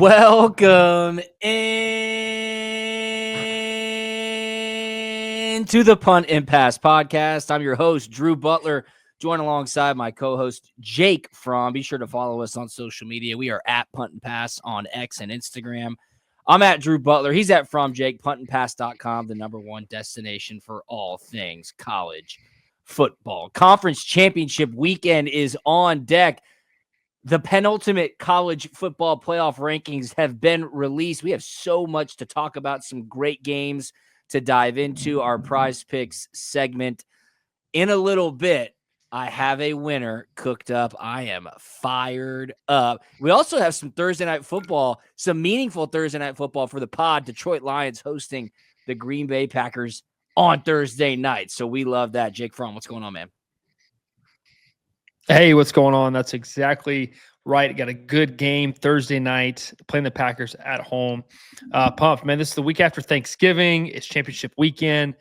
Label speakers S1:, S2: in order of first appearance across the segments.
S1: Welcome in to the Punt and Pass podcast. I'm your host, Drew Butler, joined alongside my co-host, Jake Fromm. Be sure to follow us on social media. We are at Punt and Pass on X and Instagram. I'm at Drew Butler. He's at From Jake, puntandpass.com, the #1 destination for all things college football. Conference championship weekend is on deck. The penultimate college football playoff rankings have been released. We have so much to talk about, some great games to dive into. Our Prize Picks segment in a little bit. I have a winner cooked up. I am fired up. We also have some Thursday night football, some meaningful Thursday night football for the pod. Detroit Lions hosting the Green Bay Packers on Thursday night. So we love that. Jake Fromm, what's going on, man?
S2: Hey, what's going on? That's exactly right. Got a good game Thursday night, playing the Packers at home. Pumped, man. This is the week after Thanksgiving. It's championship weekend.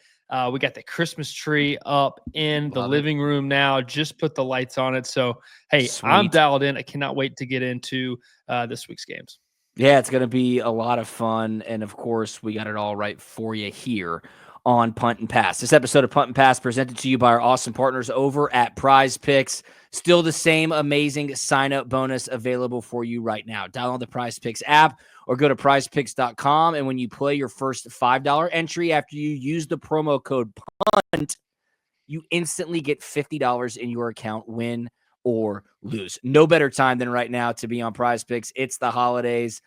S2: We got the Christmas tree up in the living room now. Just put the lights on it. So, hey,
S1: Sweet.
S2: I'm dialed in. I cannot wait to get into this week's games.
S1: Yeah, it's going to be a lot of fun. And, of course, we got it all right for you here on Punt and Pass. This episode of Punt and Pass presented to you by our awesome partners over at Prize Picks. Still the same amazing sign-up bonus available for you right now. Download the Prize Picks app or go to prizepicks.com. And when you play your first $5 entry after you use the promo code PUNT, you instantly get $50 in your account, win or lose. No better time than right now to be on Prize Picks. It's the holidays.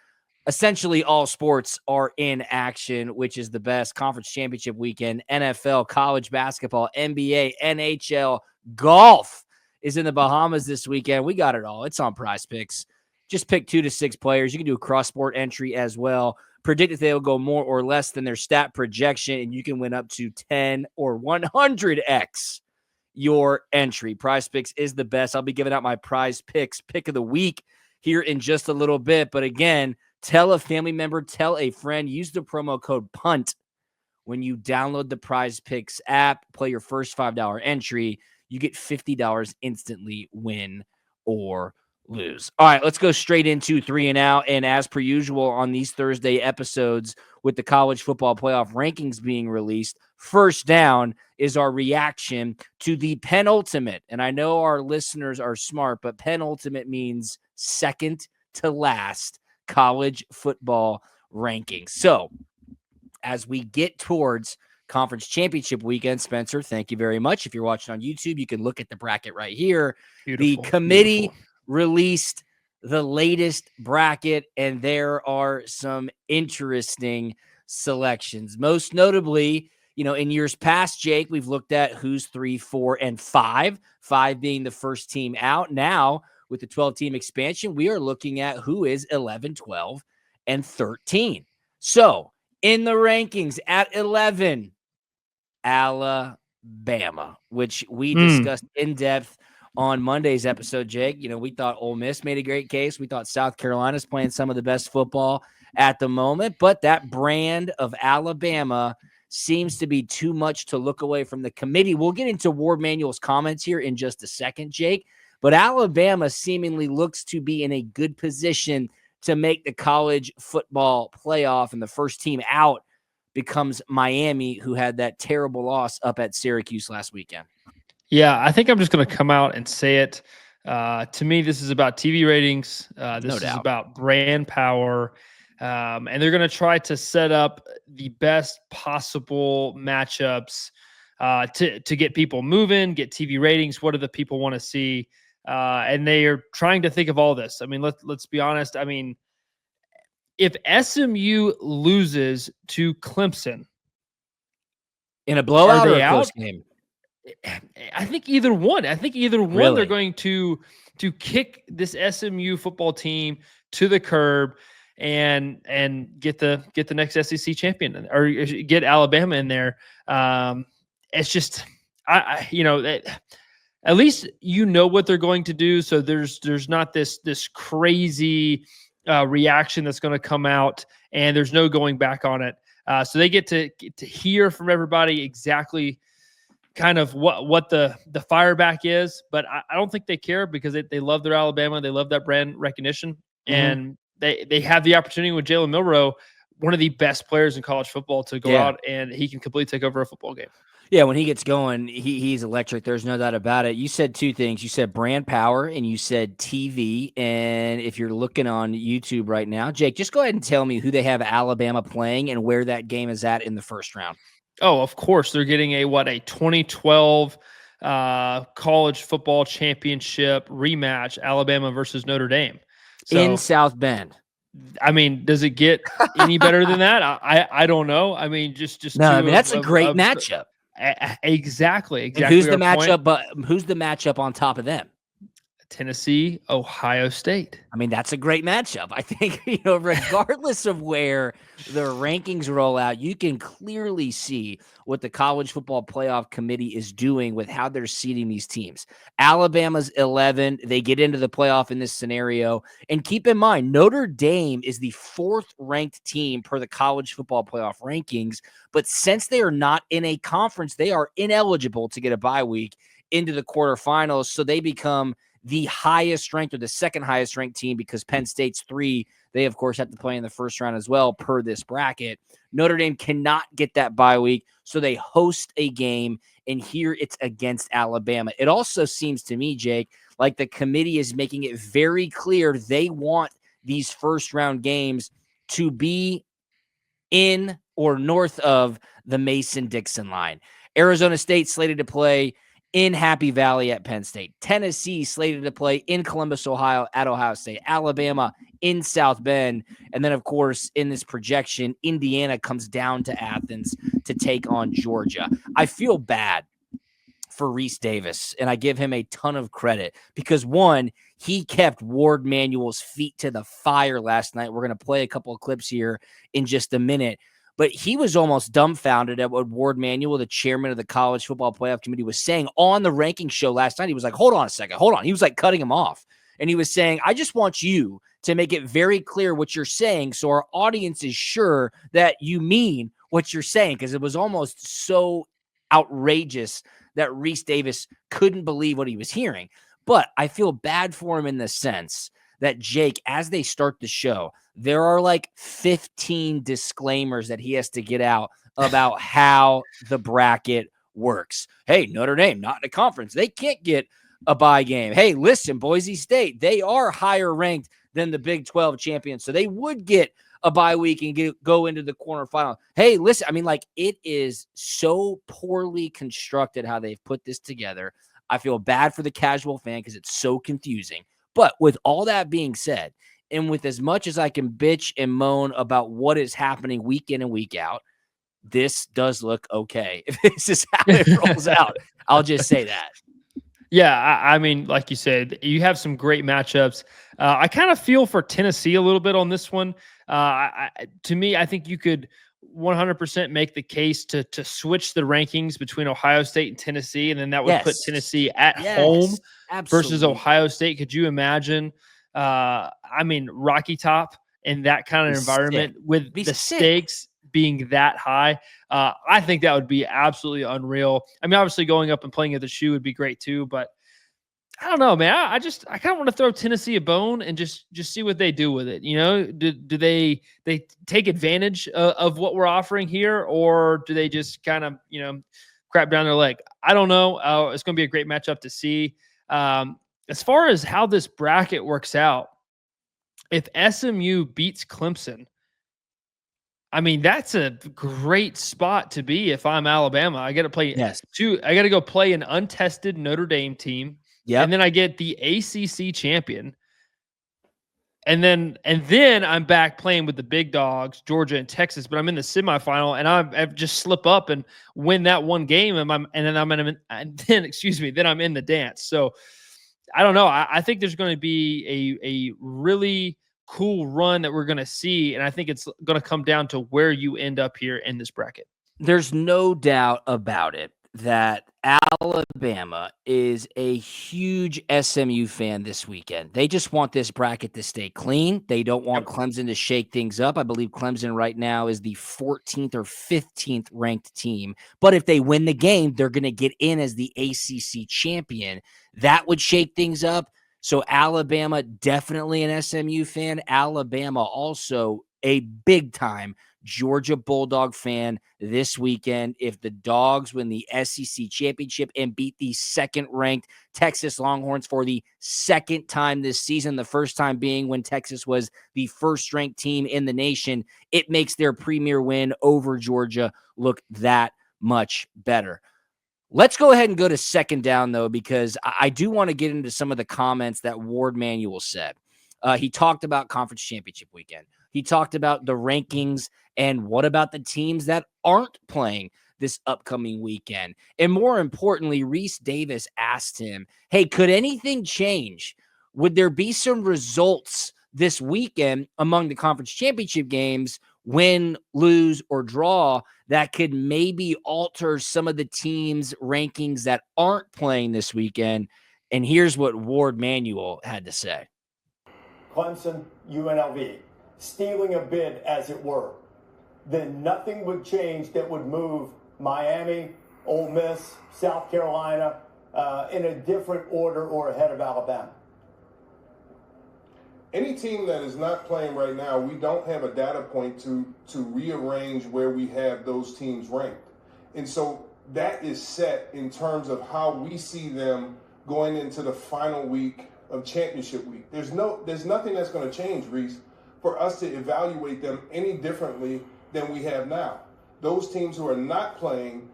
S1: Essentially, all sports are in action, which is the best. Conference championship weekend, NFL, college basketball, NBA, NHL, golf is in the Bahamas this weekend. We got it all. It's on Prize Picks. Just pick 2 to 6 players. You can do a cross-sport entry as well. Predict if they will go more or less than their stat projection, and you can win up to 10 or 100x your entry. Prize Picks is the best. I'll be giving out my Prize Picks pick of the week here in just a little bit. But again, tell a family member, tell a friend, use the promo code PUNT when you download the Prize Picks app, play your first $5 entry. You get $50 instantly, win or lose. All right, let's go straight into 3 and Out. And as per usual on these Thursday episodes with the college football playoff rankings being released, first down is our reaction to the penultimate. And I know our listeners are smart, but penultimate means second to last college football rankings. So as we get towards conference championship weekend, Spencer, thank you very much. If you're watching on YouTube, you can look at the bracket right here. The committee released the latest bracket, and there are some interesting selections. Most notably, in years past, Jake, we've looked at who's 3, 4, and 5, 5 being the first team out. Now, with the 12-team expansion, we are looking at who is 11, 12, and 13. So, in the rankings at 11, Alabama, which we discussed in depth on Monday's episode, Jake. We thought Ole Miss made a great case. We thought South Carolina's playing some of the best football at the moment, but that brand of Alabama seems to be too much to look away from the committee. We'll get into Ward Manuel's comments here in just a second, Jake, but Alabama seemingly looks to be in a good position to make the college football playoff, and the first team out becomes Miami, who had that terrible loss up at Syracuse last weekend.
S2: Yeah, I think I'm just going to come out and say it. To me, this is about TV ratings. This is about brand power. And they're going to try to set up the best possible matchups to get people moving, get TV ratings. What do the people want to see? And they are trying to think of all this. I mean, let's be honest. I mean, if SMU loses to Clemson
S1: in a blowout or a close game,
S2: I think either one.
S1: Really?
S2: They're going to kick this SMU football team to the curb and get the next SEC champion, or get Alabama in there. It's just at least what they're going to do. So there's not this crazy reaction that's going to come out, and there's no going back on it. So they get to hear from everybody exactly kind of what the fire back is, but I don't think they care, because they love their Alabama. They love that brand recognition, and they have the opportunity with Jalen Milroe, one of the best players in college football, to go out and he can completely take over a football game.
S1: Yeah, when he gets going, he's electric. There's no doubt about it. You said two things. You said brand power and you said TV. And if you're looking on YouTube right now, Jake, just go ahead and tell me who they have Alabama playing and where that game is at in the first round.
S2: Oh, of course. They're getting a 2012 college football championship rematch, Alabama versus Notre Dame. So,
S1: in South Bend.
S2: I mean, does it get any better than that? I don't know. I mean, just
S1: no. I mean, that's a great matchup.
S2: Exactly.
S1: And who's the matchup? But who's the matchup on top of them?
S2: Tennessee, Ohio State.
S1: I mean, that's a great matchup. I think, regardless of where the rankings roll out, you can clearly see what the College Football Playoff Committee is doing with how they're seeding these teams. Alabama's 11. They get into the playoff in this scenario. And keep in mind, Notre Dame is the 4th ranked team per the College Football Playoff rankings. But since they are not in a conference, they are ineligible to get a bye week into the quarterfinals. So they become the highest ranked or the second highest ranked team because Penn State's 3. They, of course, have to play in the first round as well per this bracket. Notre Dame cannot get that bye week, so they host a game, and here it's against Alabama. It also seems to me, Jake, like the committee is making it very clear they want these first-round games to be in or north of the Mason-Dixon line. Arizona State slated to play in Happy Valley at Penn State. Tennessee slated to play in Columbus, Ohio at Ohio State. Alabama in South Bend. And then, of course, in this projection, Indiana comes down to Athens to take on Georgia. I feel bad for Reese Davis, and I give him a ton of credit because, one, he kept Ward Manuel's feet to the fire last night. We're going to play a couple of clips here in just a minute. But he was almost dumbfounded at what Ward Manuel, the chairman of the College Football Playoff Committee, was saying on the ranking show last night. He was like, hold on a second. Hold on. He was like cutting him off. And he was saying, I just want you to make it very clear what you're saying so our audience is sure that you mean what you're saying, because it was almost so outrageous that Reese Davis couldn't believe what he was hearing. But I feel bad for him in the sense that, Jake, as they start the show, there are like 15 disclaimers that he has to get out about how the bracket works. Hey, Notre Dame, not in a conference. They can't get a bye game. Hey, listen, Boise State, they are higher ranked than the Big 12 champions, so they would get a bye week and go into the quarterfinal. Hey, listen, I mean, like, it is so poorly constructed how they've put this together. I feel bad for the casual fan because it's so confusing. But with all that being said, and with as much as I can bitch and moan about what is happening week in and week out, this does look okay. If this is how it rolls out, I'll just say that.
S2: Yeah, I mean, like you said, you have some great matchups. I kind of feel for Tennessee a little bit on this one. To me, I think you could 100% make the case to switch the rankings between Ohio State and Tennessee, and then that would put Tennessee at home versus Ohio State. Could you imagine? I mean, Rocky Top in that kind of environment with the stakes being that high. I think that would be absolutely unreal. I mean, obviously going up and playing at the Shoe would be great too, but I don't know, man. I kind of want to throw Tennessee a bone and just see what they do with it. You know, do they take advantage of what we're offering here, or do they just kind of, crap down their leg? I don't know. It's going to be a great matchup to see. As far as how this bracket works out, if SMU beats Clemson, I mean, that's a great spot to be if I'm Alabama. I got to play I got to go play an untested Notre Dame team. Yeah. And then I get the ACC champion. And then I'm back playing with the big dogs, Georgia and Texas, but I'm in the semifinal and I just slip up and win that one game then I'm in the dance. So I don't know. I think there's going to be a really cool run that we're going to see, and I think it's going to come down to where you end up here in this bracket.
S1: There's no doubt about it that Alabama is a huge SMU fan this weekend. They just want this bracket to stay clean. They don't want Clemson to shake things up. I believe Clemson right now is the 14th or 15th ranked team. But if they win the game, they're going to get in as the ACC champion. That would shake things up. So Alabama, definitely an SMU fan. Alabama also a big time Georgia Bulldog fan this weekend. If the Dogs win the SEC championship and beat the second-ranked Texas Longhorns for the second time this season, the first time being when Texas was the first-ranked team in the nation, it makes their premier win over Georgia look that much better. Let's go ahead and go to second down, though, because I do want to get into some of the comments that Ward Manuel said. He talked about conference championship weekend. He talked about the rankings and what about the teams that aren't playing this upcoming weekend. And more importantly, Reese Davis asked him, hey, could anything change? Would there be some results this weekend among the conference championship games, win, lose, or draw, that could maybe alter some of the teams' rankings that aren't playing this weekend? And here's what Ward Manuel had to say.
S3: Clemson, UNLV, stealing a bid, as it were, then nothing would change that would move Miami, Ole Miss, South Carolina in a different order or ahead of Alabama.
S4: Any team that is not playing right now, we don't have a data point to rearrange where we have those teams ranked. And so that is set in terms of how we see them going into the final week of championship week. There's nothing that's going to change, Reese, for us to evaluate them any differently than we have now. Those teams who are not playing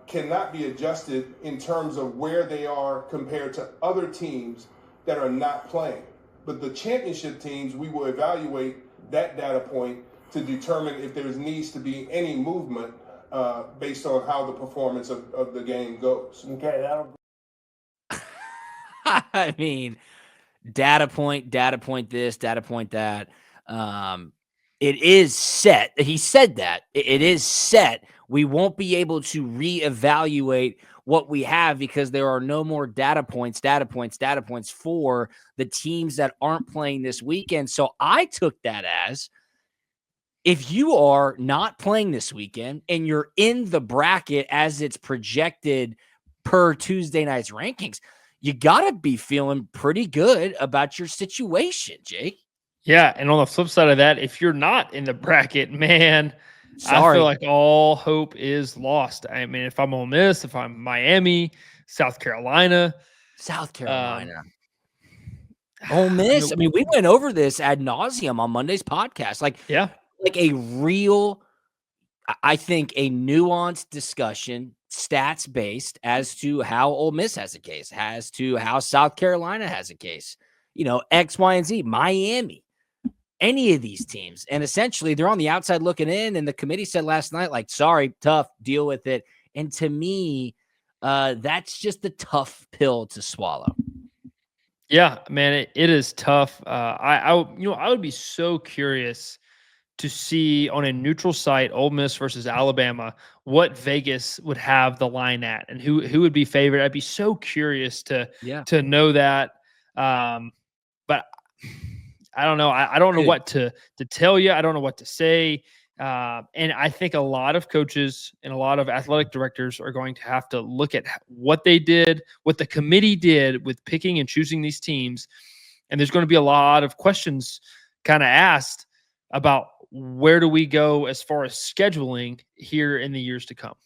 S4: cannot be adjusted in terms of where they are compared to other teams that are not playing. But the championship teams, we will evaluate that data point to determine if there needs to be any movement based on how the performance of the game goes.
S3: Okay, that'll.
S1: I mean, data point this, data point that. It is set. He said that. It is set. We won't be able to reevaluate what we have because there are no more data points for the teams that aren't playing this weekend. So I took that as, if you are not playing this weekend and you're in the bracket as it's projected per Tuesday night's rankings, you got to be feeling pretty good about your situation, Jake.
S2: Yeah, and on the flip side of that, if you're not in the bracket, man,
S1: Sorry.
S2: I feel like all hope is lost. I mean, if I'm Ole Miss, if I'm Miami, South Carolina.
S1: Ole Miss. I mean, we went over this ad nauseum on Monday's podcast. Like a real, I think, a nuanced discussion, stats based, as to how Ole Miss has a case, as to how South Carolina has a case. You know, X, Y, and Z, Miami. Any of these teams. And essentially they're on the outside looking in. And the committee said last night, like, sorry, tough, deal with it. And to me, that's just a tough pill to swallow.
S2: Yeah, man, it is tough. I would be so curious to see on a neutral site, Ole Miss versus Alabama, what Vegas would have the line at and who would be favored. I'd be so curious to know that. But I don't know. I don't know what to tell you. I don't know what to say. And I think a lot of coaches and a lot of athletic directors are going to have to look at what they did, what the committee did with picking and choosing these teams. And there's going to be a lot of questions kind of asked about where do we go as far as scheduling here in the years to come.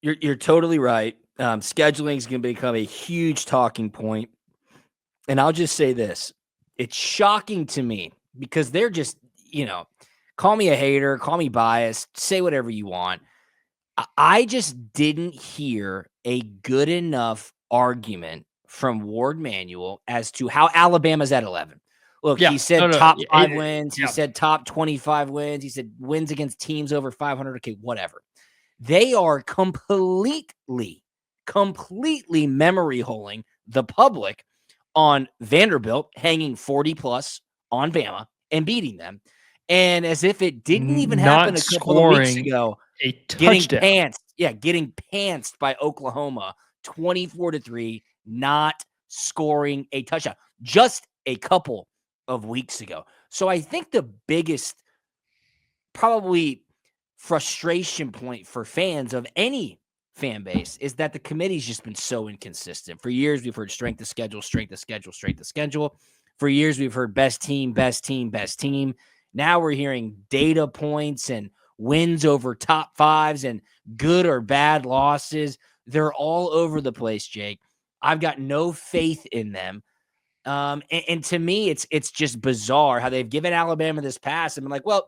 S1: You're totally right. Scheduling is going to become a huge talking point. And I'll just say this. It's shocking to me because they're just, call me a hater, call me biased, say whatever you want. I just didn't hear a good enough argument from Ward Manuel as to how Alabama's at 11. Look, he said top 5 wins. He said top 25 wins. He said wins against teams over 500. Okay, whatever. They are completely memory holing the public on Vanderbilt hanging 40+ on Bama and beating them. And as if it didn't even happen a couple of weeks ago, getting pantsed by Oklahoma 24-3, not scoring a touchdown just a couple of weeks ago. So I think the biggest probably frustration point for fans of any fan base is that the committee's just been so inconsistent. For years, we've heard strength of schedule, strength of schedule, strength of schedule. For years, we've heard best team, best team, best team. Now we're hearing data points and wins over top fives and good or bad losses. They're all over the place, Jake. I've got no faith in them. And to me, it's just bizarre how they've given Alabama this pass and been like, well,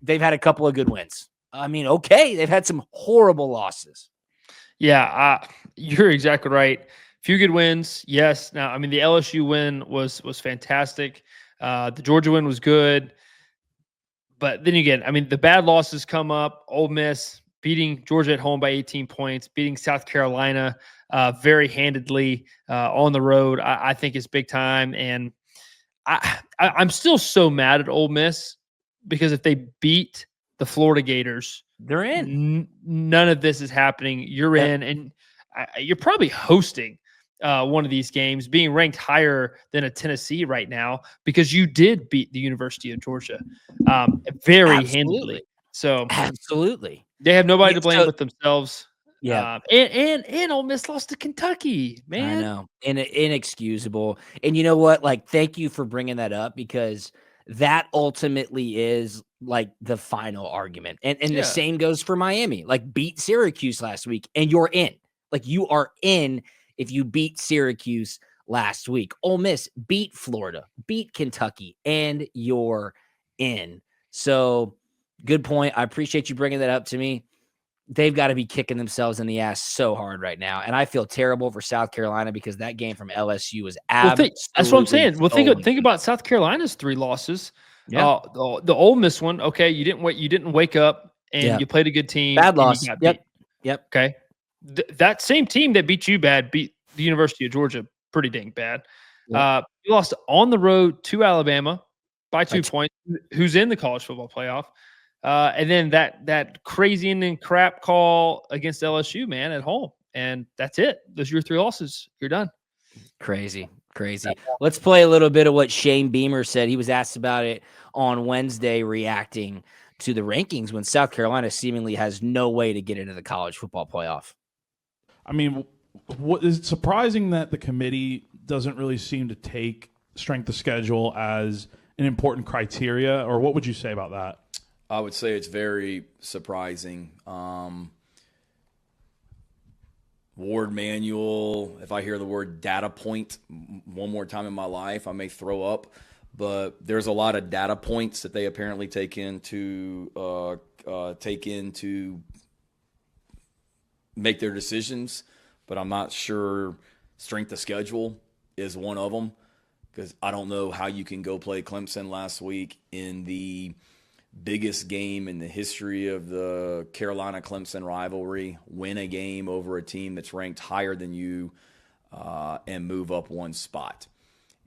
S1: they've had a couple of good wins. I mean, okay, they've had some horrible losses.
S2: Yeah, you're exactly right. Few good wins, yes. Now, I mean, the LSU win was fantastic. The Georgia win was good, but then again, I mean, the bad losses come up. Ole Miss beating Georgia at home by 18 points, beating South Carolina very handedly on the road. I think is big time, and I'm still so mad at Ole Miss because if they beat the Florida Gators,
S1: they're in.
S2: None of this is happening. You're in, and you're probably hosting one of these games, being ranked higher than a Tennessee right now because you did beat the University of Georgia very handedly. So
S1: absolutely,
S2: they have nobody to blame but themselves.
S1: Yeah,
S2: and Ole Miss lost to Kentucky, man.
S1: I know, inexcusable. And you know what? Like, thank you for bringing that up because that ultimately is like the final argument. And the same goes for Miami. Like, beat Syracuse last week and you're in. Like, you are in if you beat Syracuse last week. Ole Miss beat Florida, beat Kentucky, and you're in. So good point. I appreciate you bringing that up to me. They've got to be kicking themselves in the ass so hard right now. And I feel terrible for South Carolina because that game from LSU was absolutely
S2: that's what I'm saying. Well, think about South Carolina's 3 losses.
S1: Yeah.
S2: The Ole Miss one, okay, you didn't wake up and you played a good team.
S1: Bad loss.
S2: And you got beat. Okay. That same team that beat you bad beat the University of Georgia pretty dang bad. Yep. You lost on the road to Alabama by 2 points, who's in the college football playoff. And then that crazy and crap call against LSU, man, at home. And that's it. Those are your 3 losses. You're done.
S1: Crazy. Let's play a little bit of what Shane Beamer said. He was asked about it on Wednesday, reacting to the rankings when South Carolina seemingly has no way to get into the college football playoff.
S5: I mean, what is surprising that the committee doesn't really seem to take strength of schedule as an important criteria, or what would you say about that?
S6: I would say it's very surprising. Ward manual, if I hear the word data point one more time in my life, I may throw up. But there's a lot of data points that they apparently take into make their decisions. But I'm not sure strength of schedule is one of them, because I don't know how you can go play Clemson last week in the biggest game in the history of the Carolina-Clemson rivalry, win a game over a team that's ranked higher than you, and move up 1 spot.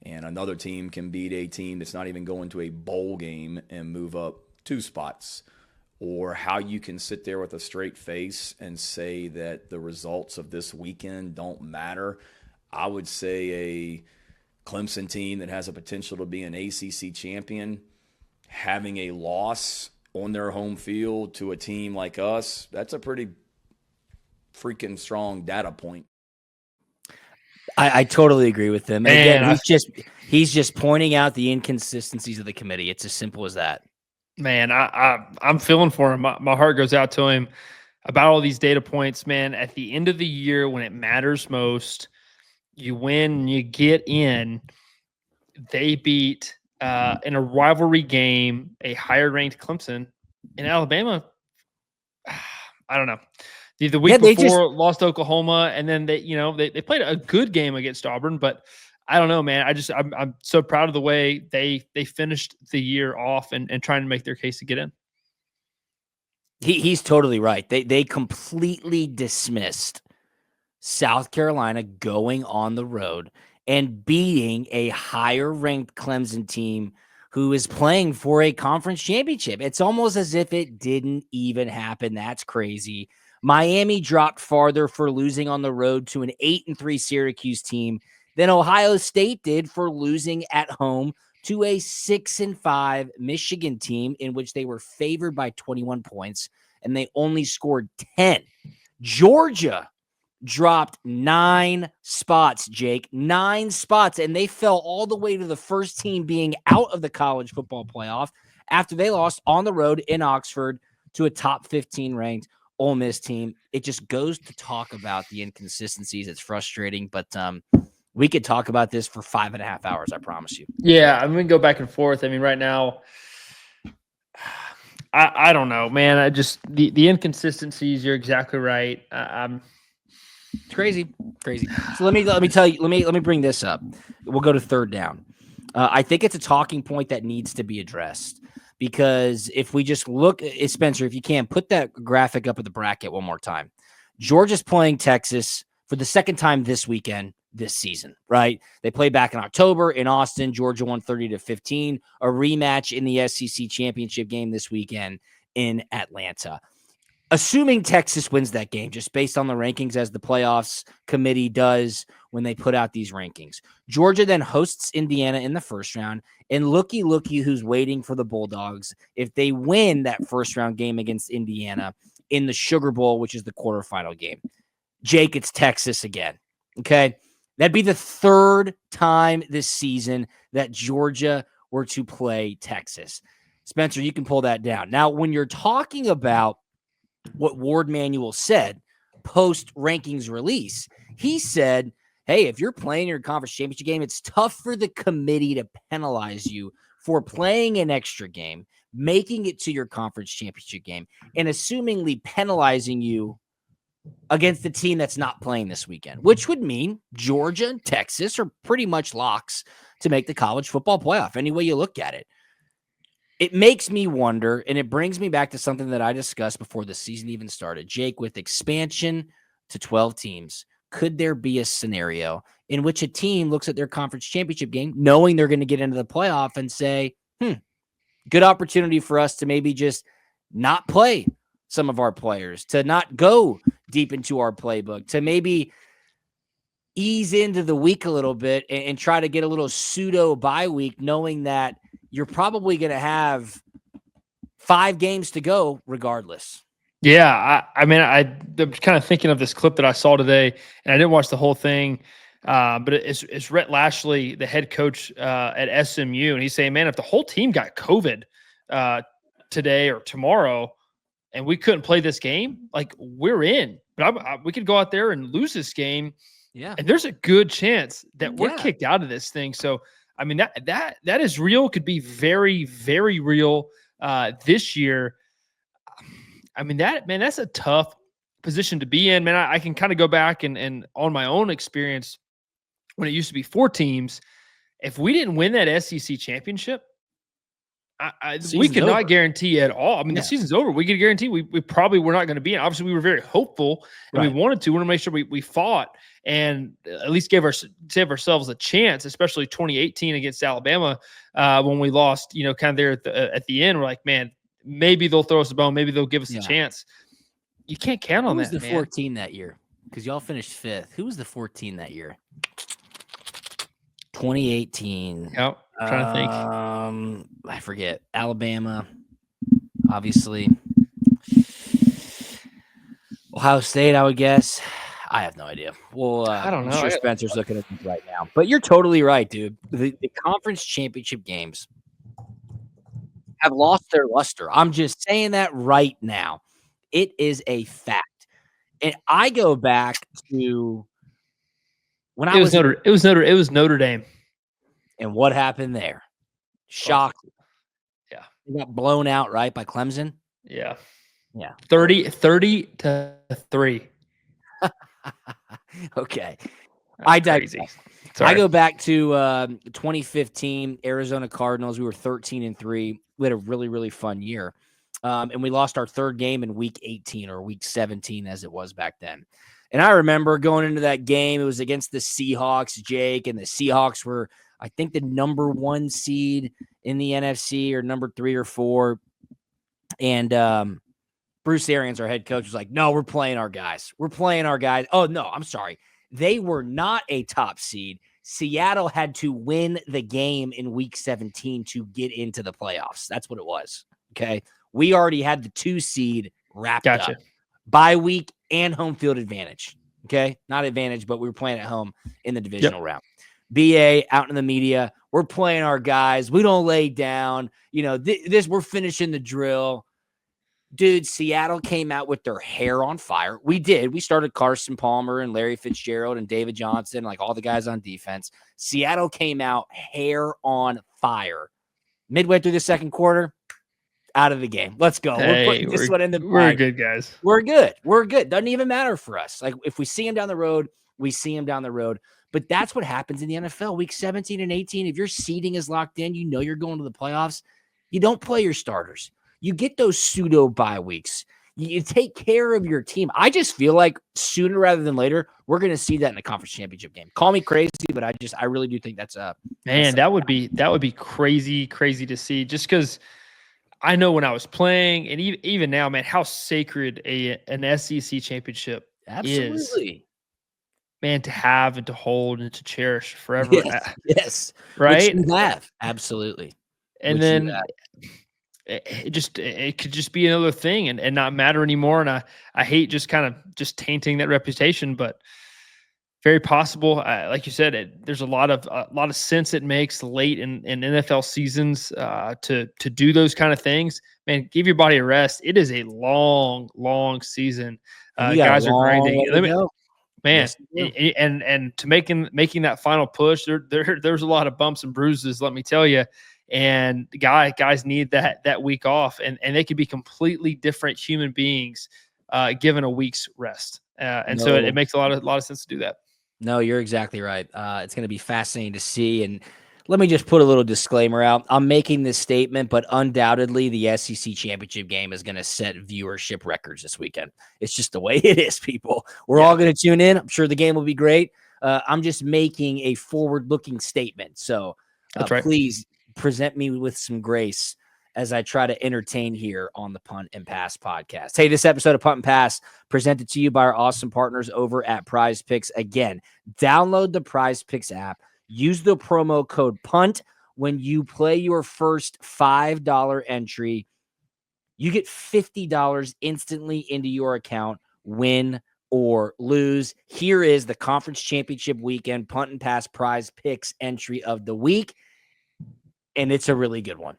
S6: And another team can beat a team that's not even going to a bowl game and move up 2 spots. Or how you can sit there with a straight face and say that the results of this weekend don't matter. I would say a Clemson team that has a potential to be an ACC champion, having a loss on their home field to a team like us, that's a pretty freaking strong data point.
S1: I totally agree with him. And again, he's just pointing out the inconsistencies of the committee. It's as simple as that.
S2: Man, I'm feeling for him. My heart goes out to him about all these data points, man. At the end of the year, when it matters most, you win and you get in. They beat in a rivalry game a higher ranked Clemson. In Alabama, I don't know. The week before lost to Oklahoma, and then they played a good game against Auburn, but I don't know, man. I'm so proud of the way they finished the year off and trying to make their case to get in.
S1: He's totally right. They completely dismissed South Carolina going on the road and beating a higher ranked Clemson team who is playing for a conference championship. It's almost as if it didn't even happen. That's crazy. Miami dropped farther for losing on the road to an 8-3 Syracuse team than Ohio State did for losing at home to a 6-5 Michigan team in which they were favored by 21 points and they only scored 10 Georgia dropped 9 spots, Jake, 9 spots, and they fell all the way to the first team being out of the college football playoff after they lost on the road in Oxford to a top 15 ranked Ole Miss team. It just goes to talk about the inconsistencies. It's frustrating, but we could talk about this for 5.5 hours, I promise you.
S2: Yeah, I'm going to go back and forth. I mean, right now, I don't know, man. I just the inconsistencies. You're exactly right.
S1: It's crazy. So let me tell you. Let me bring this up. We'll go to third down. I think it's a talking point that needs to be addressed because if we just look, Spencer, if you can put that graphic up at the bracket one more time. Georgia's playing Texas for the second time this weekend this season, right? They played back in October in Austin. Georgia won 30-15. A rematch in the SEC championship game this weekend in Atlanta. Assuming Texas wins that game, just based on the rankings as the playoffs committee does when they put out these rankings. Georgia then hosts Indiana in the first round, and looky who's waiting for the Bulldogs if they win that first round game against Indiana in the Sugar Bowl, which is the quarterfinal game. Jake, it's Texas again, okay? That'd be the third time this season that Georgia were to play Texas. Spencer, you can pull that down. Now, when you're talking about what Ward Manuel said post-rankings release, he said, hey, if you're playing your conference championship game, it's tough for the committee to penalize you for playing an extra game, making it to your conference championship game, and assumingly penalizing you against the team that's not playing this weekend, which would mean Georgia and Texas are pretty much locks to make the college football playoff, any way you look at it. It makes me wonder, and it brings me back to something that I discussed before the season even started. Jake, with expansion to 12 teams, could there be a scenario in which a team looks at their conference championship game, knowing they're going to get into the playoff, and say, good opportunity for us to maybe just not play some of our players, to not go deep into our playbook, to maybe ease into the week a little bit and try to get a little pseudo bye week, knowing that you're probably going to have 5 games to go regardless.
S2: Yeah, I'm kind of thinking of this clip that I saw today, and I didn't watch the whole thing, but it's Rhett Lashley, the head coach at SMU, and he's saying, man, if the whole team got COVID today or tomorrow and we couldn't play this game, like, we're in. But we could go out there and lose this game.
S1: Yeah.
S2: And there's a good chance that we're kicked out of this thing. So, I mean, that is real, could be very, very real this year. I mean, that's a tough position to be in, man. I can kind of go back and on my own experience when it used to be 4 teams. If we didn't win that SEC championship, we could not guarantee at all. I mean, the season's over. We could guarantee we probably were not going to be in. Obviously, we were very hopeful and we wanted to. We want to make sure we fought and at least save ourselves a chance, especially 2018 against Alabama when we lost, kind of there at the end. We're like, man, maybe they'll throw us a bone. Maybe they'll give us a chance. You can't count on that.
S1: Who was the 14 that year? Because y'all finished 5th. Who was the 14 that year? 2018.
S2: Yep. I'm trying to
S1: think. I forget. Alabama, obviously. Ohio State, I would guess. I have no idea. Well,
S2: I don't know.
S1: I'm sure Spencer's looking at them right now. But you're totally right, dude. The conference championship games have lost their luster. I'm just saying that right now. It is a fact. And I go back to when
S2: it was Notre Dame.
S1: And what happened there? Shock.
S2: Yeah.
S1: They got blown out, right, by Clemson?
S2: Yeah.
S1: Yeah.
S2: 30-3.
S1: Okay.
S2: That's crazy.
S1: I go back to 2015 Arizona Cardinals. We were 13-3. We had a really, really fun year. And we lost our third game in week 18 or week 17 as it was back then. And I remember going into that game, it was against the Seahawks, Jake, and the Seahawks were, I think, the number 1 seed in the NFC or number 3 or 4. And Bruce Arians, our head coach, was like, no, we're playing our guys. We're playing our guys. Oh, no, I'm sorry. They were not a top seed. Seattle had to win the game in week 17 to get into the playoffs. That's what it was. Okay. We already had the 2 seed wrapped up. By week and home field advantage. Okay. Not advantage, but we were playing at home in the divisional round. BA out in the media. We're playing our guys. We don't lay down. We're finishing the drill. Dude, Seattle came out with their hair on fire. We did. We started Carson Palmer and Larry Fitzgerald and David Johnson, like all the guys on defense. Seattle came out hair on fire. Midway through the second quarter, out of the game. Let's go. We're putting this one in the bag.
S2: We're good, guys.
S1: We're good. We're good. Doesn't even matter for us. Like, if we see him down the road, we see him down the road. But that's what happens in the NFL. Week 17 and 18, if your seeding is locked in, you're going to the playoffs, you don't play your starters. You get those pseudo bye weeks. You take care of your team. I just feel like sooner rather than later, we're going to see that in the conference championship game. Call me crazy, but I really do think that's
S2: that would be crazy to see. Just because I know when I was playing, and even now, man, how sacred an SEC championship is. Man, to have and to hold and to cherish forever.
S1: Yes.
S2: Right?
S1: Which you have. Absolutely.
S2: And then it could just be another thing and not matter anymore. And I hate just kind of just tainting that reputation, but very possible. Like you said, there's a lot of sense it makes late in NFL seasons to do those kind of things. Man, give your body a rest. It is a long season. Guys are grinding. Man, yes, and to making that final push, there's a lot of bumps and bruises, let me tell you. And guys need that week off, and they could be completely different human beings given a week's rest. So it makes a lot of sense to do that.
S1: No, you're exactly right. It's going to be fascinating to see. And let me just put a little disclaimer out. I'm making this statement, but undoubtedly the SEC championship game is going to set viewership records this weekend. It's just the way it is, people. We're all going to tune in. I'm sure the game will be great. I'm just making a forward-looking statement. So
S2: That's right.
S1: Please present me with some grace as I try to entertain here on the Punt and Pass podcast. Hey, this episode of Punt and Pass presented to you by our awesome partners over at Prize Picks. Again, download the Prize Picks app. Use the promo code PUNT when you play your first $5 entry. You get $50 instantly into your account, win or lose. Here is the conference championship weekend Punt and Pass Prize Picks entry of the week, and it's a really good one.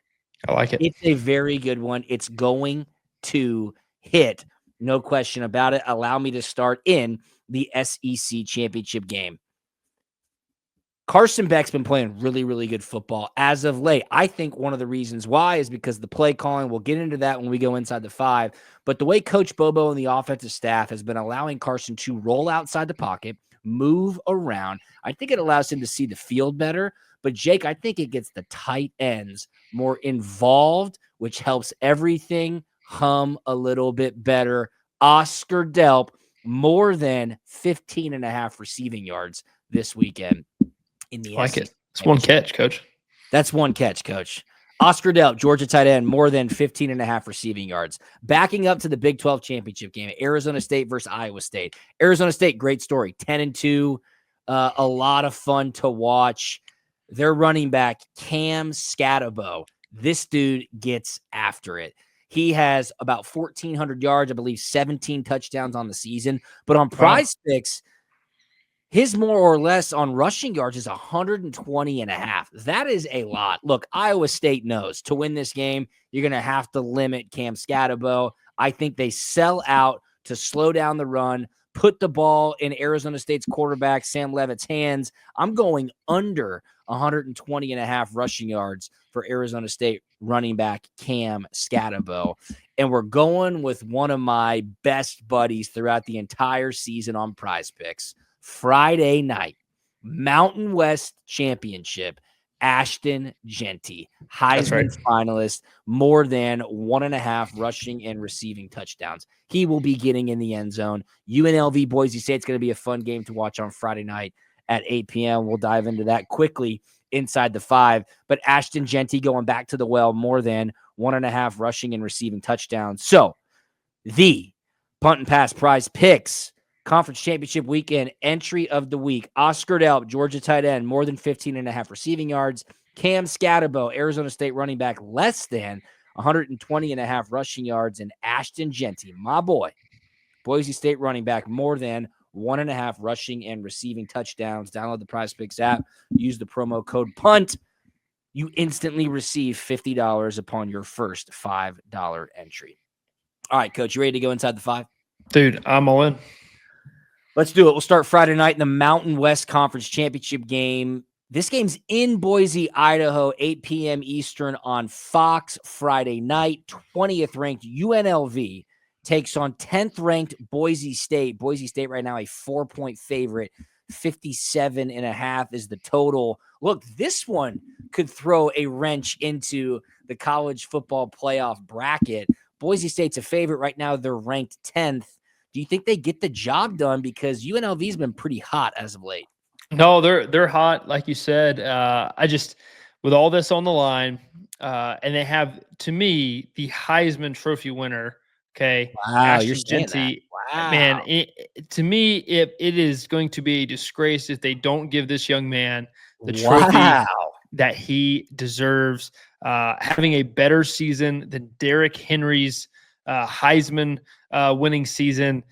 S2: I like it.
S1: It's a very good one. It's going to hit, no question about it. Allow me to start in the SEC championship game. Carson Beck's been playing really, really good football as of late. I think one of the reasons why is because the play calling, we'll get into that when we go inside the 5, but the way Coach Bobo and the offensive staff has been allowing Carson to roll outside the pocket, move around. I think it allows him to see the field better. But Jake, I think it gets the tight ends more involved, which helps everything hum a little bit better. Oscar Delp, more than 15.5 receiving yards this weekend in the
S2: like it. It's one catch, Coach.
S1: That's one catch, Coach. Oscar Delp, Georgia tight end, more than 15.5 receiving yards. Backing up to the Big 12 championship game, Arizona State versus Iowa State. Arizona State, great story, 10-2, a lot of fun to watch. Their running back, Cam Scatabo, this dude gets after it. He has about 1,400 yards, I believe 17 touchdowns on the season. But on Prize Picks, his more or less on rushing yards is 120.5. That is a lot. Look, Iowa State knows to win this game, you're going to have to limit Cam Scatabo. I think they sell out to slow down the run, put the ball in Arizona State's quarterback, Sam Levitt's hands. I'm going under 120.5 rushing yards for Arizona State running back Cam Scatabo. And we're going with one of my best buddies throughout the entire season on Prize Picks. Friday night, Mountain West Championship, Ashton Jeanty, Heisman finalist, more than 1.5 rushing and receiving touchdowns. He will be getting in the end zone. UNLV Boise State's going to be a fun game to watch on Friday night at 8 p.m. We'll dive into that quickly inside the 5. But Ashton Jeanty going back to the well, more than 1.5 rushing and receiving touchdowns. So the Punt and Pass Prize Picks Conference Championship Weekend entry of the week. Oscar Delp, Georgia tight end, more than 15.5 receiving yards. Cam Scatabo, Arizona State running back, less than 120.5 rushing yards. And Ashton Jeanty, my boy, Boise State running back more than 1.5 rushing and receiving touchdowns. Download the Prize Picks app. Use the promo code PUNT. You instantly receive $50 upon your first $5 entry. All right, Coach, you ready to go inside the 5?
S2: Dude, I'm all in.
S1: Let's do it. We'll start Friday night in the Mountain West Conference Championship game. This game's in Boise, Idaho, 8 p.m. Eastern on Fox Friday night. 20th ranked UNLV takes on 10th ranked Boise State. Boise State right now a 4-point favorite. 57.5 is the total. Look, this one could throw a wrench into the college football playoff bracket. Boise State's a favorite right now. They're ranked 10th. Do you think they get the job done? Because UNLV's been pretty hot as of late.
S2: No, they're hot, like you said. With all this on the line, and they have, to me, the Heisman Trophy winner. Okay,
S1: Wow, you're
S2: Ashton
S1: saying
S2: Genty.
S1: that. Wow.
S2: Man, to me, it is going to be a disgrace if they don't give this young man the trophy that he deserves. Having a better season than Derrick Henry's Heisman winning season.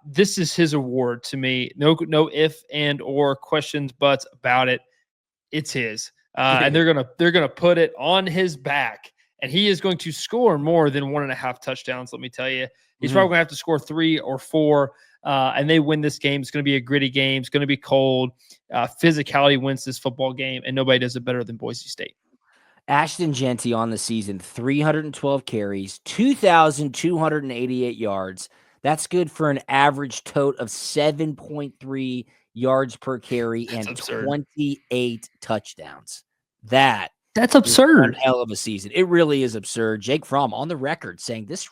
S2: This is his award to me. No if and or questions, buts about it. It's his, and they're gonna put it on his back, and he is going to score more than 1.5 touchdowns. Let me tell you, he's probably gonna have to score 3 or 4, and they win this game. It's gonna be a gritty game. It's gonna be cold. Physicality wins this football game, and nobody does it better than Boise State.
S1: Ashton Genty on the season, 312 carries, 2,288 yards. That's good for an average total of 7.3 yards per carry and
S2: absurd.
S1: 28 touchdowns. That's
S2: absurd.
S1: one hell of a season. It really is absurd. Jake Fromm on the record saying this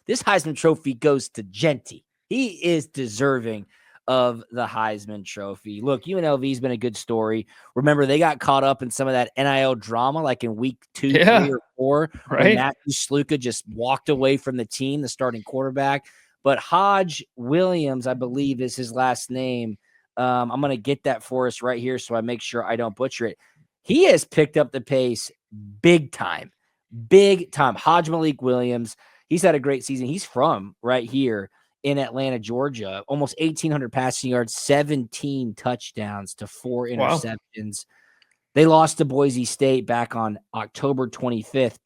S1: Heisman Trophy goes to Genty. He is deserving of the Heisman Trophy. Look, UNLV's been a good story. Remember, they got caught up in some of that NIL drama like in week 2, 3, or 4,
S2: right?
S1: when Matthew Sluka just walked away from the team, the starting quarterback. But Hodge Williams, I believe, is his last name. I'm going to get that for us right here so I make sure I don't butcher it. He has picked up the pace big time. Big time. Hodge Malik Williams, he's had a great season. He's from right here in Atlanta, Georgia. Almost 1,800 passing yards, 17 touchdowns to 4 interceptions. Wow. They lost to Boise State back on October 25th,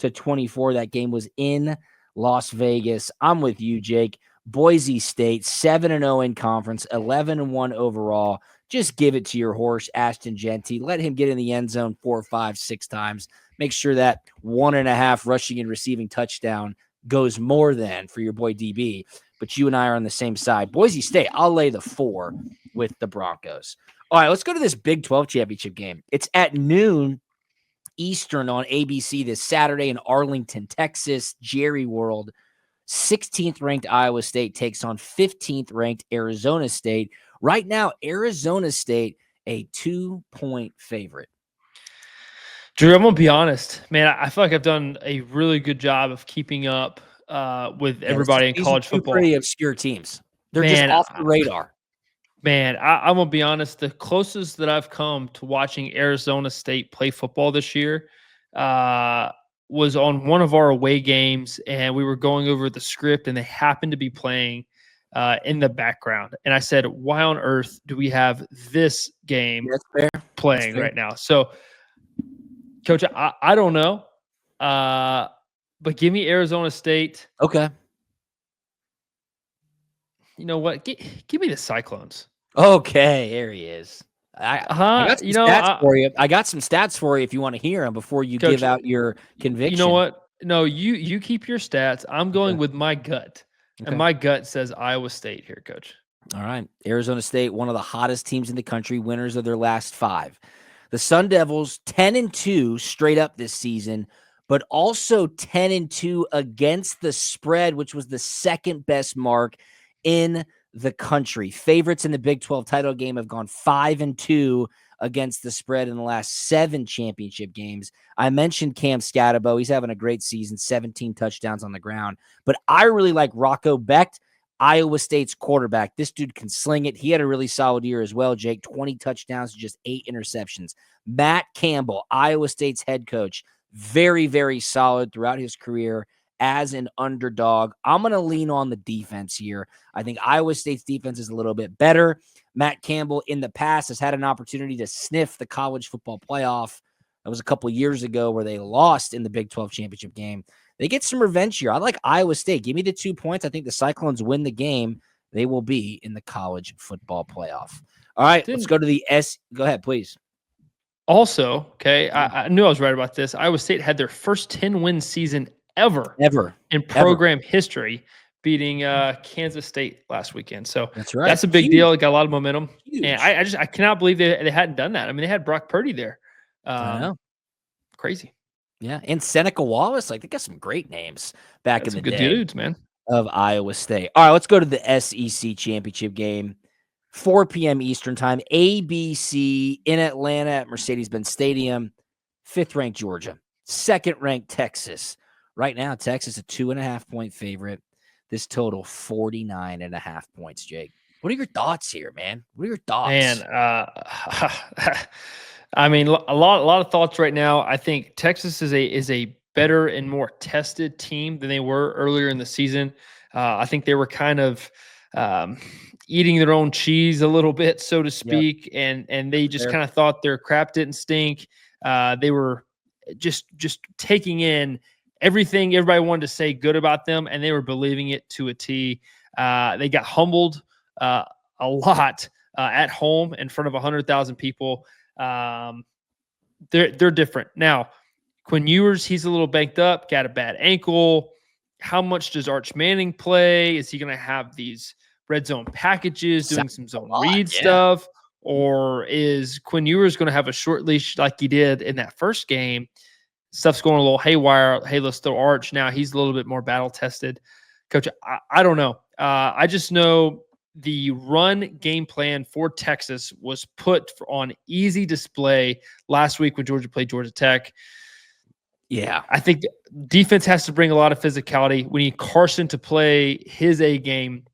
S1: 29-24. That game was in Las Vegas. I'm with you, Jake. Boise State, 7-0 in conference, 11-1 overall. Just give it to your horse, Ashton Genty. Let him get in the end zone 4, 5, 6 times. Make sure that 1.5 rushing and receiving touchdown goes more than for your boy DB. But you and I are on the same side. Boise State, I'll lay the 4 with the Broncos. All right, let's go to this Big 12 championship game. It's at noon Eastern on ABC this Saturday in Arlington, Texas, Jerry World. 16th ranked Iowa State takes on 15th ranked Arizona State. Right now, Arizona State, a 2-point favorite.
S2: Drew, I'm going to be honest, man. I feel like I've done a really good job of keeping up with everybody in college football.
S1: Pretty obscure teams. They're just off the radar.
S2: Man, I'm going to be honest. The closest that I've come to watching Arizona State play football this year was on one of our away games, and we were going over the script, and they happened to be playing in the background. And I said, why on earth do we have this game playing right now? So, Coach, I don't know, but give me Arizona State.
S1: Okay.
S2: You know what? Give me the Cyclones.
S1: Okay, there he is. I got some stats for you. I got some stats for you if you want to hear them before you Coach, give out your conviction.
S2: You know what? No, you keep your stats. I'm going with my gut, and my gut says Iowa State here, Coach.
S1: All right, Arizona State, one of the hottest teams in the country, winners of their last 5. The Sun Devils 10-2 straight up this season, but also 10-2 against the spread, which was the second best mark in the country. Favorites in the Big 12 title game have gone 5-2 against the spread in the last 7 championship games. I mentioned Cam Scatabo. He's having a great season, 17 touchdowns on the ground. But I really like Rocco Becht, Iowa State's quarterback. This dude can sling it. He had a really solid year as well, Jake. 20 touchdowns, just 8 interceptions. Matt Campbell, Iowa State's head coach, very, very solid throughout his career as an underdog. I'm going to lean on the defense here. I think Iowa State's defense is a little bit better. Matt Campbell in the past has had an opportunity to sniff the college football playoff. That was a couple years ago where they lost in the Big 12 championship game. They get some revenge here. I like Iowa State. Give me the 2 points. I think the Cyclones win the game. They will be in the college football playoff. All right, let's go to the S. Go ahead, please.
S2: Also, okay, I knew I was right about this. Iowa State had their first 10-win season ever in program history, beating Kansas State last weekend. So
S1: that's right.
S2: That's a big deal. It got a lot of momentum.
S1: Huge.
S2: And I cannot believe they hadn't done that. I mean, they had Brock Purdy there.
S1: I know.
S2: Crazy.
S1: Yeah, and Seneca Wallace, like they got some great names back in the
S2: good
S1: day
S2: dudes, man.
S1: of Iowa State. All right, let's go to the SEC championship game, 4 p.m. Eastern time, ABC in Atlanta at Mercedes-Benz Stadium. 5th-ranked Georgia, 2nd-ranked Texas. Right now, Texas a 2.5-point favorite. This total 49.5 points. Jake, what are your thoughts here, man? What are your thoughts?
S2: Man, I mean, a lot of thoughts right now. I think Texas is a better and more tested team than they were earlier in the season. I think they were kind of eating their own cheese a little bit, so to speak, and they just kind of thought their crap didn't stink. They were just taking in everything everybody wanted to say good about them, and they were believing it to a T. They got humbled a lot at home in front of 100,000 people. They're different. Now, Quinn Ewers, he's a little banked up, got a bad ankle. How much does Arch Manning play? Is he going to have these red zone packages, doing some zone read stuff? Or is Quinn Ewers going to have a short leash like he did in that first game? Stuff's going a little haywire. Hey, let's throw Arch. Now he's a little bit more battle tested. Coach, I don't know. I just know the run game plan for Texas was put on easy display last week when Georgia played Georgia Tech.
S1: Yeah.
S2: I think defense has to bring a lot of physicality. We need Carson to play his A game,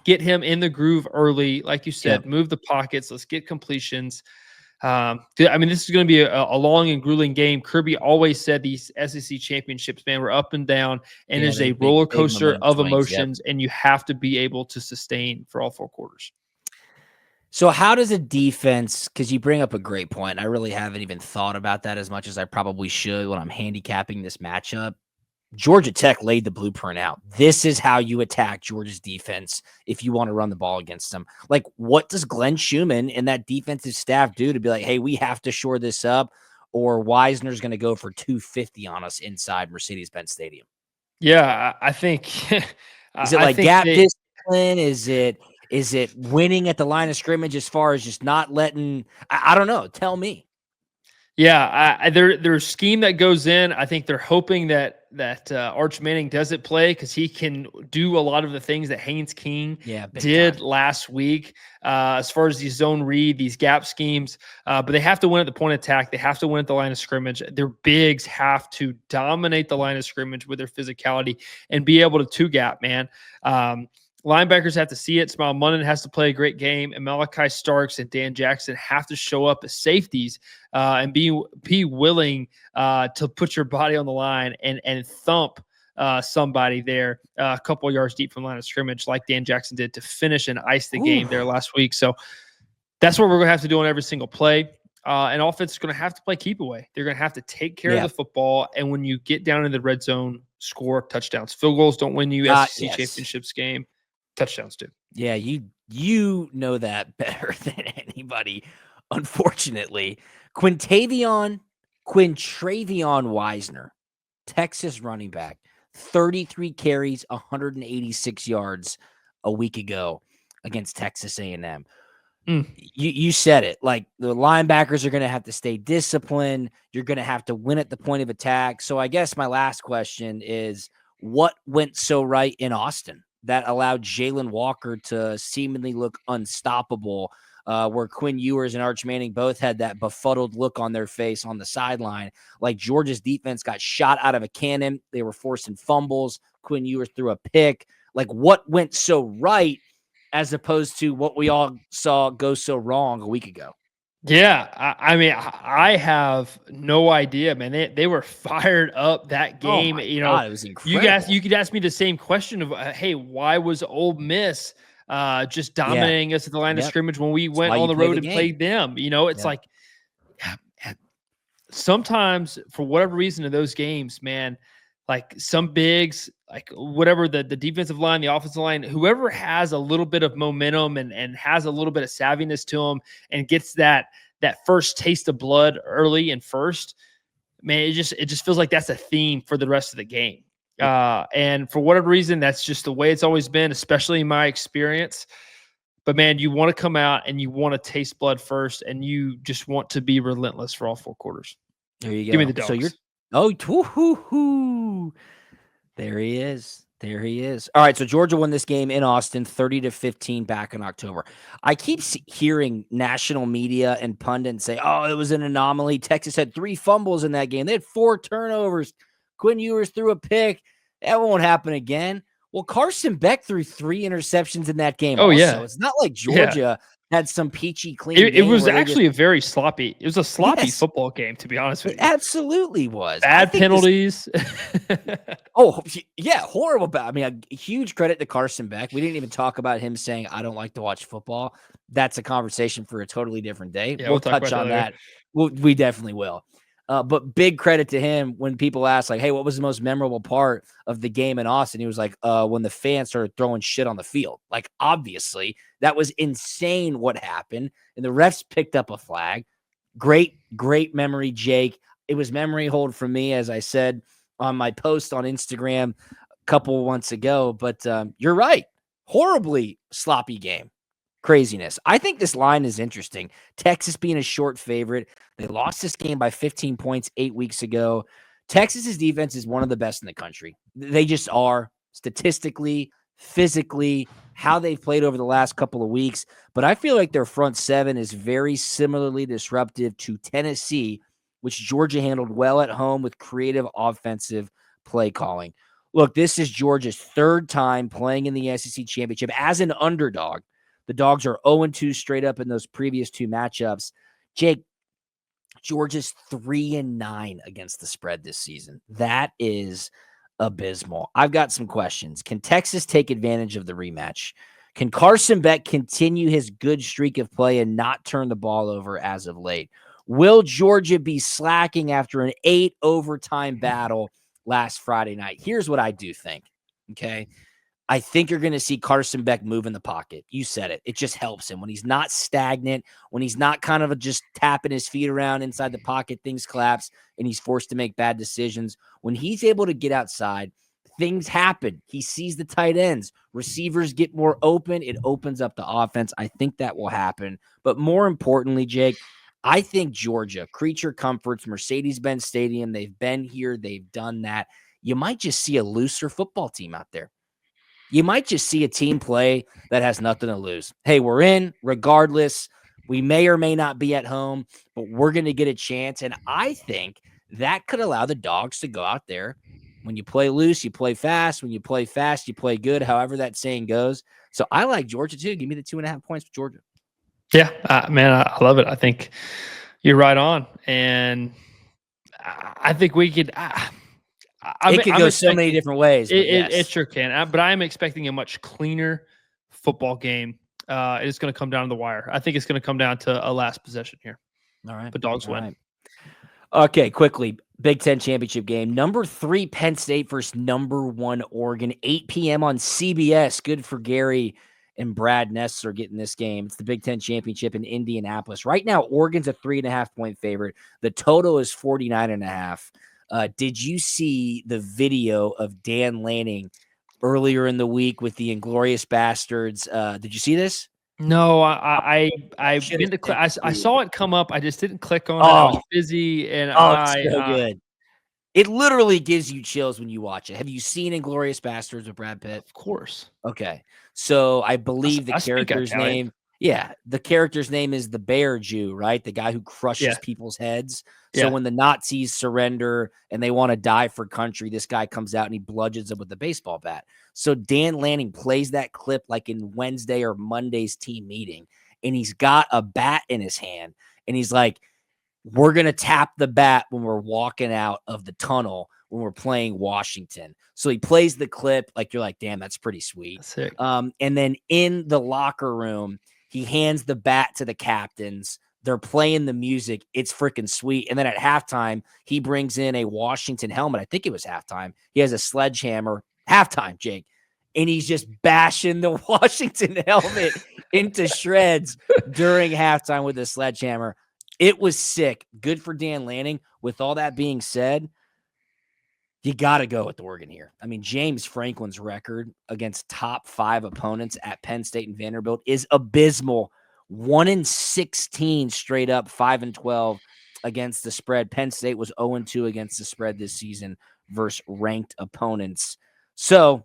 S2: get him in the groove early. Like you said, move the pockets. Let's get completions. I mean, this is going to be a long and grueling game. Kirby always said these SEC championships, man, we're up and down, and it's a roller coaster of emotions, and you have to be able to sustain for all 4 quarters.
S1: So how does a defense, because you bring up a great point, I really haven't even thought about that as much as I probably should when I'm handicapping this matchup. Georgia Tech laid the blueprint out. This is how you attack Georgia's defense if you want to run the ball against them. Like, what does Glenn Schumann and that defensive staff do to be like, hey, we have to shore this up, or Wisner's going to go for 250 on us inside Mercedes-Benz Stadium?
S2: Yeah, I think.
S1: Is it like gap discipline? Is it winning at the line of scrimmage as far as just not letting – I don't know. Tell me.
S2: Yeah, there's scheme that goes in. I think they're hoping that Arch Manning doesn't play because he can do a lot of the things that Haynes King did last week as far as these zone read, these gap schemes. But they have to win at the point of attack. They have to win at the line of scrimmage. Their bigs have to dominate the line of scrimmage with their physicality and be able to two-gap, man. Linebackers have to see it. Smile Munnon has to play a great game, and Malachi Starks and Dan Jackson have to show up as safeties and be willing to put your body on the line and thump somebody there a couple yards deep from the line of scrimmage, like Dan Jackson did to finish and ice the game there last week. So that's what we're going to have to do on every single play. And offense is going to have to play keep away. They're going to have to take care of the football, and when you get down in the red zone, score touchdowns. Field goals don't win you SEC championships game. Touchdowns do.
S1: Yeah, you know that better than anybody, unfortunately. Quintravion Wisner, Texas running back, 33 carries, 186 yards a week ago against Texas A&M. You said it. Like, the linebackers are going to have to stay disciplined. You're going to have to win at the point of attack. So I guess my last question is, what went so right in Austin that allowed Jalen Walker to seemingly look unstoppable, where Quinn Ewers and Arch Manning both had that befuddled look on their face on the sideline? Like, Georgia's defense got shot out of a cannon. They were forcing fumbles. Quinn Ewers threw a pick. Like, what went so right as opposed to what we all saw go so wrong a week ago?
S2: Yeah, I mean, I have no idea, man. They were fired up that
S1: Oh
S2: game.
S1: my
S2: You know,
S1: God, it was incredible.
S2: you could ask me the same question of, hey, why was Ole Miss just
S1: Yeah.
S2: dominating us at the line of
S1: Yep.
S2: scrimmage when we
S1: That's
S2: went
S1: why
S2: on
S1: you
S2: the
S1: play
S2: road
S1: the
S2: and
S1: game.
S2: played them? You know, it's
S1: Yeah.
S2: like sometimes for whatever reason in those games, man, like some bigs, like whatever the defensive line, the offensive line, whoever has a little bit of momentum and has a little bit of savviness to them and gets that first taste of blood early and first, man, it just feels like that's a theme for the rest of the game. And for whatever reason, that's just the way it's always been, especially in my experience. But man, you want to come out and you want to taste blood first, and you just want to be relentless for all 4 quarters.
S1: There you
S2: Give me
S1: go.
S2: the
S1: So you're
S2: dogs.
S1: woo-hoo-hoo. There he is. There he is. All right, so Georgia won this game in Austin 30-15 back in October. I keep hearing national media and pundits say, "Oh, it was an anomaly. Texas had 3 fumbles in that game. They had 4 turnovers. Quinn Ewers threw a pick. That won't happen again." Well, Carson Beck threw 3 interceptions in that game
S2: Oh
S1: also.
S2: yeah,
S1: It's not like
S2: yeah.
S1: Georgia had some peachy clean
S2: It
S1: game
S2: was
S1: where they just
S2: actually a very sloppy. It was a sloppy
S1: Yes,
S2: football game, to be honest with
S1: it
S2: you.
S1: absolutely was. I
S2: Bad
S1: think this
S2: penalties.
S1: Oh, yeah, horrible. I mean, a huge credit to Carson Beck. We didn't even talk about him saying, "I don't like to watch football." That's a conversation for a totally different day.
S2: Yeah,
S1: We'll
S2: we'll talk
S1: touch
S2: about that
S1: on
S2: later.
S1: that. We definitely will. But big credit to him when people ask, like, "Hey, what was the most memorable part of the game in Austin?" He was like, when the fans started throwing shit on the field. Like, obviously, that was insane what happened. And the refs picked up a flag. Great memory, Jake. It was memory hold for me, as I said on my post on Instagram a couple months ago. But you're right. Horribly sloppy game. Craziness. I think this line is interesting. Texas being a short favorite. They lost this game by 15 points 8 weeks ago. Texas's defense is one of the best in the country. They just are statistically, physically, how they've played over the last couple of weeks. But I feel like their front seven is very similarly disruptive to Tennessee, which Georgia handled well at home with creative offensive play calling. Look, this is Georgia's 3rd time playing in the SEC championship as an underdog. The Dogs are 0-2 straight up in those previous 2 matchups. Jake, Georgia's 3-9 against the spread this season. That is abysmal. I've got some questions. Can Texas take advantage of the rematch? Can Carson Beck continue his good streak of play and not turn the ball over as of late? Will Georgia be slacking after an 8 overtime battle last Friday night? Here's what I do think. Okay. I think you're going to see Carson Beck move in the pocket. You said it. It just helps him when he's not stagnant, when he's not kind of just tapping his feet around inside the pocket, things collapse and he's forced to make bad decisions. When he's able to get outside, things happen. He sees the tight ends. Receivers get more open. It opens up the offense. I think that will happen. But more importantly, Jake, I think Georgia, creature comforts, Mercedes-Benz Stadium, they've been here. They've done that. You might just see a looser football team out there. You might just see a team play that has nothing to lose. Hey, we're in regardless. We may or may not be at home, but we're going to get a chance. And I think that could allow the Dogs to go out there. When you play loose, you play fast. When you play fast, you play good, however that saying goes. So I like Georgia too. Give me the 2.5 points for Georgia.
S2: Yeah, man, I love it. I think you're right on, and I think we could.
S1: It could go so many different ways, but yes.
S2: It sure can. But I am expecting a much cleaner football game. It's going to come down to the wire. I think it's going to come down to a last possession here.
S1: All right.
S2: But Dogs
S1: All
S2: win.
S1: right. Okay, quickly. Big Ten championship game. Number 3 Penn State versus number 1 Oregon. 8 p.m. on CBS. Good for Gary and Brad Nessler getting this game. It's the Big Ten championship in Indianapolis. Right now, Oregon's a 3.5 point favorite. The total is 49.5. Did you see the video of Dan Lanning earlier in the week with the Inglorious Bastards? Did you see this?
S2: No, I
S1: Should've
S2: meant to click.
S1: sent it
S2: I
S1: to you.
S2: saw it come up. I just didn't click on it. I was
S1: Oh,
S2: busy, and
S1: it's so good. It literally gives you chills when you watch it. Have you seen Inglorious Bastards with Brad Pitt?
S2: Of course.
S1: Okay. So I believe the
S2: I speak
S1: character's
S2: Italian.
S1: the character's name is the Bear Jew, right? The guy who crushes
S2: Yeah.
S1: people's heads. So
S2: Yeah.
S1: when the Nazis surrender and they want to die for country, this guy comes out and he bludgeons them with a baseball bat. So Dan Lanning plays that clip like in Wednesday or Monday's team meeting, and he's got a bat in his hand. And he's like, we're going to tap the bat when we're walking out of the tunnel when we're playing Washington. So he plays the clip. Like, you're like, damn, that's pretty sweet.
S2: That's sick.
S1: And then in the locker room, he hands the bat to the captains. They're playing the music. It's freaking sweet. And then at halftime, he brings in a Washington helmet. I think it was halftime. He has a sledgehammer. Halftime, Jake. And he's just bashing the Washington helmet into shreds during halftime with a sledgehammer. It was sick. Good for Dan Lanning. With all that being said, you got to go with Oregon here. I mean, James Franklin's record against top 5 opponents at Penn State and Vanderbilt is abysmal. 1-16 straight up, 5-12 against the spread. Penn State was 0-2 against the spread this season versus ranked opponents. So,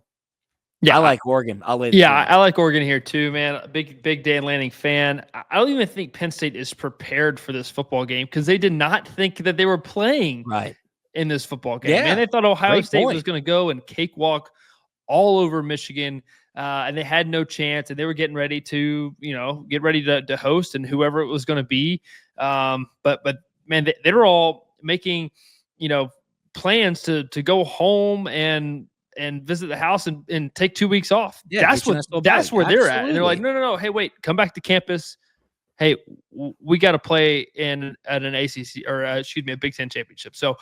S1: I like Oregon.
S2: I like Oregon here too, man. Big Dan Lanning fan. I don't even think Penn State is prepared for this football game because they did not think that they were playing in this football game.
S1: Yeah,
S2: man, they thought Ohio State was going to go and cakewalk all over Michigan, and they had no chance. And they were getting ready to, to host and whoever it was going to be. But man, they were all making, plans to go home and visit the house and take 2 weeks off.
S1: Yeah,
S2: that's where they're at. And they're like, no. Hey, wait, come back to campus. Hey, we got to play at an ACC or a Big Ten championship. So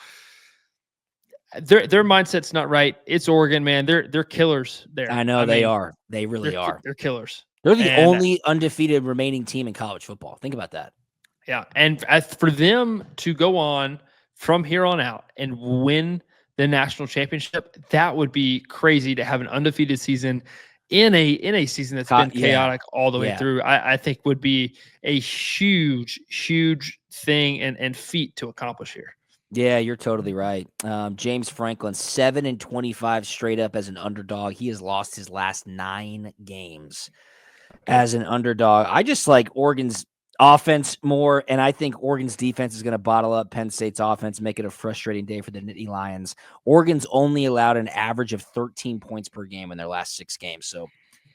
S2: their mindset's not right. It's Oregon, man. They're killers there.
S1: I know they are. They really are.
S2: They're killers.
S1: They're the only undefeated remaining team in college football. Think about that.
S2: Yeah. And for them to go on from here on out and win the national championship, that would be crazy to have an undefeated season in a season that's been chaotic all the way through. I think would be a huge thing and feat to accomplish here.
S1: Yeah, you're totally right. James Franklin, 7-25 straight up as an underdog. He has lost his last 9 games as an underdog. I just like Oregon's offense more, and I think Oregon's defense is going to bottle up Penn State's offense, make it a frustrating day for the Nittany Lions. Oregon's only allowed an average of 13 points per game in their last 6 games. So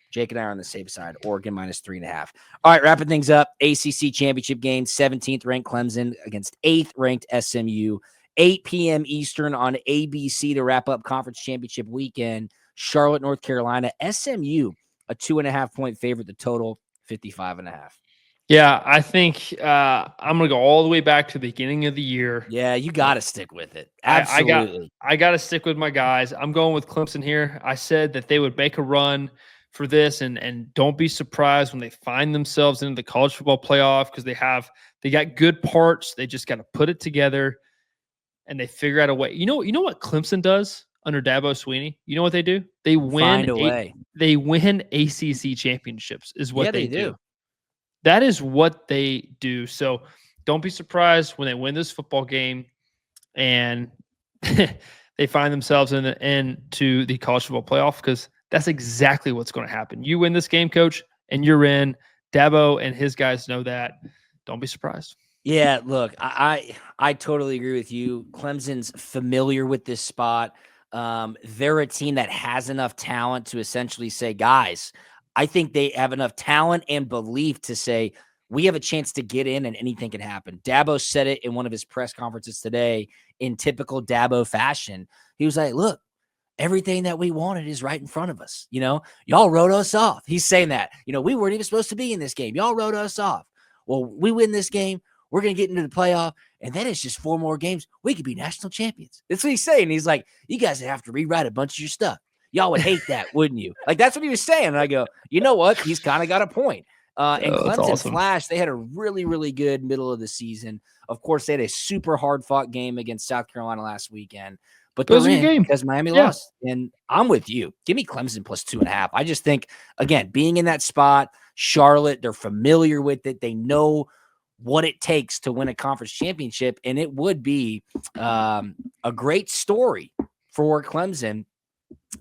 S1: Jake and I are on the safe side. Oregon -3.5. All right, wrapping things up. ACC championship game, 17th ranked Clemson against 8th ranked SMU. 8 p.m. Eastern on ABC to wrap up conference championship weekend. Charlotte, North Carolina. SMU, a 2.5 point favorite. The total 55.5.
S2: Yeah, I think I'm going to go all the way back to the beginning of the year.
S1: Yeah, you got to stick with it. Absolutely.
S2: I got to stick with my guys. I'm going with Clemson here. I said that they would make a run for this, and don't be surprised when they find themselves into the college football playoff because they got good parts. They just got to put it together, and they figure out a way. You know what Clemson does under Dabo Swinney? You know what they do? They win. They win ACC championships. Is what they do. That is what they do. So don't be surprised when they win this football game and they find themselves into the college football playoff because that's exactly what's going to happen. You win this game, coach, and you're in. Dabo and his guys know that. Don't be surprised.
S1: Yeah, look, I totally agree with you. Clemson's familiar with this spot. They're a team that has enough talent to essentially say, guys, I think they have enough talent and belief to say we have a chance to get in and anything can happen. Dabo said it in one of his press conferences today in typical Dabo fashion. He was like, look, everything that we wanted is right in front of us. Y'all wrote us off. He's saying that, we weren't even supposed to be in this game. Y'all wrote us off. Well, we win this game. We're going to get into the playoff. And then it's just 4 more games. We could be national champions. That's what he's saying. He's like, you guys have to rewrite a bunch of your stuff. Y'all would hate that, wouldn't you? Like, that's what he was saying. And I go, you know what? He's kind of got a point. And Clemson
S2: awesome.
S1: Flash, they had a really, really good middle of the season. Of course, they had a super hard-fought game against South Carolina last weekend. But they're in because Miami lost. And I'm with you. Give me Clemson plus 2.5. I just think, again, being in that spot, Charlotte, they're familiar with it. They know what it takes to win a conference championship. And it would be a great story for Clemson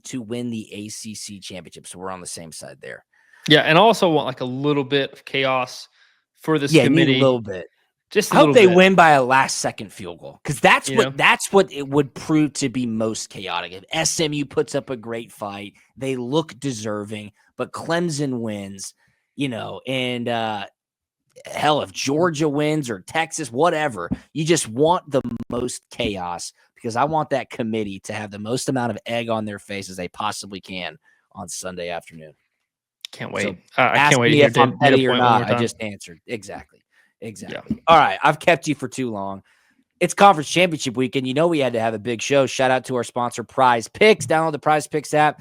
S1: to win the ACC championship. So we're on the same side there.
S2: Yeah, and I also want like a little bit of chaos for this committee.
S1: A little bit.
S2: Just
S1: I hope they win by a last-second field goal because that's what it would prove to be most chaotic. If SMU puts up a great fight, they look deserving, but Clemson wins, and hell, if Georgia wins or Texas, whatever, you just want the most chaos because I want that committee to have the most amount of egg on their face as they possibly can on Sunday afternoon.
S2: Can't wait.
S1: So
S2: I
S1: ask
S2: can't wait
S1: me
S2: to hear
S1: if I'm
S2: data
S1: petty or
S2: point one more
S1: not. I
S2: time.
S1: just answered. Exactly. All right. I've kept you for too long. It's conference championship weekend. You know we had to have a big show. Shout out to our sponsor, Prize Picks. Download the Prize Picks app.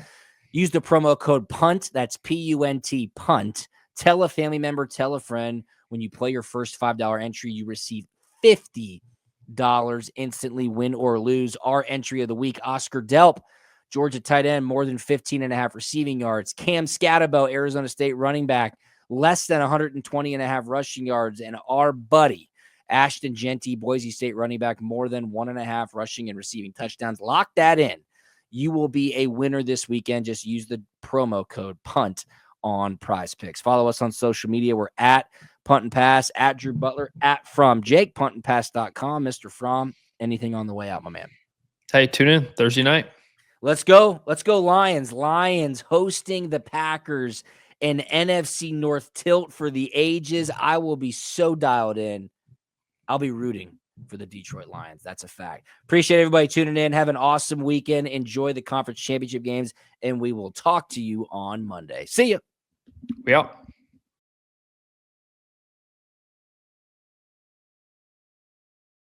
S1: Use the promo code PUNT. That's PUNT, PUNT. Tell a family member, tell a friend. When you play your first $5 entry, you receive $50 instantly, win or lose. Our entry of the week, Oscar Delp, Georgia tight end, more than 15.5 receiving yards. Cam Scatabo, Arizona State running back, less than 120.5 rushing yards. And our buddy, Ashton Genty, Boise State running back, more than 1.5 rushing and receiving touchdowns. Lock that in. You will be a winner this weekend. Just use the promo code PUNT on Prize Picks. Follow us on social media. We're at Punt and Pass, at Drew Butler, at From Jake, puntandpass.com. Mr. From, anything on the way out, my man?
S2: Hey, tune in Thursday night.
S1: Let's go. Let's go, Lions. Lions hosting the Packers, an NFC North tilt for the ages. I will be so dialed in. I'll be rooting for the Detroit Lions. That's a fact. Appreciate everybody tuning in. Have an awesome weekend. Enjoy the conference championship games, and we will talk to you on Monday. See you.
S2: We out.